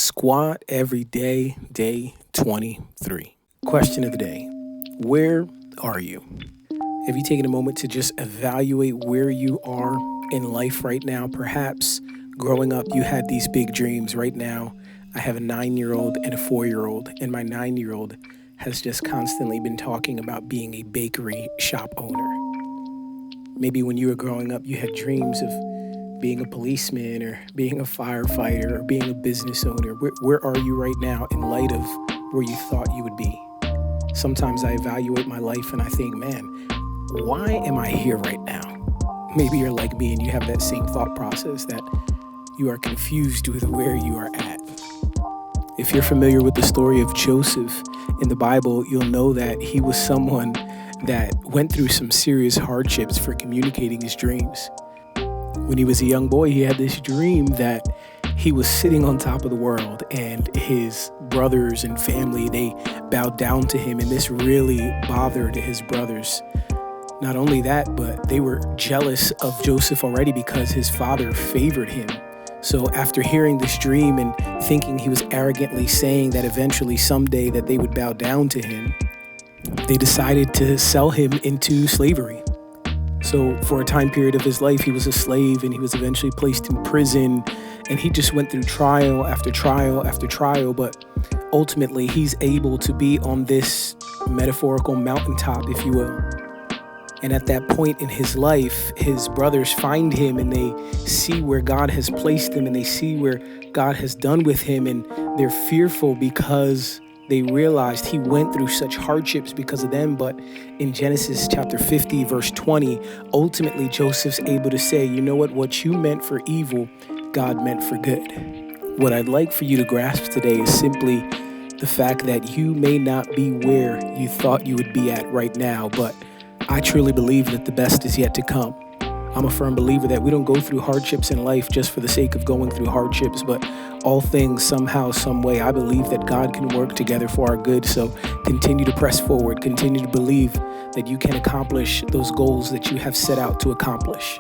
Squat every day, day 23. Question of the day. Where are you? Have you taken a moment to just evaluate where you are in life right now? Perhaps growing up, you had these big dreams. Right now, I have a 9-year-old and a 4-year-old, and my 9-year-old has just constantly been talking about being a bakery shop owner. Maybe when you were growing up, you had dreams of being a policeman or being a firefighter or being a business owner. Where are you right now in light of where you thought you would be? Sometimes I evaluate my life and I think, man, why am I here right now? Maybe you're like me and you have that same thought process, that you are confused with where you are at. If you're familiar with the story of Joseph in the Bible, you'll know that he was someone that went through some serious hardships for communicating his dreams. When he was a young boy, he had this dream that he was sitting on top of the world and his brothers and family, they bowed down to him, and this really bothered his brothers. Not only that, but they were jealous of Joseph already because his father favored him. So after hearing this dream and thinking he was arrogantly saying that eventually someday that they would bow down to him, they decided to sell him into slavery. So for a time period of his life, he was a slave and he was eventually placed in prison, and he just went through trial after trial after trial. But ultimately, he's able to be on this metaphorical mountaintop, if you will. And at that point in his life, his brothers find him and they see where God has placed him and they see where God has done with him. And they're fearful because they realized he went through such hardships because of them. But in Genesis chapter 50, verse 20, ultimately Joseph's able to say, you know what you meant for evil, God meant for good. What I'd like for you to grasp today is simply the fact that you may not be where you thought you would be at right now, but I truly believe that the best is yet to come. I'm a firm believer that we don't go through hardships in life just for the sake of going through hardships, but all things somehow, some way, I believe that God can work together for our good. So continue to press forward, continue to believe that you can accomplish those goals that you have set out to accomplish.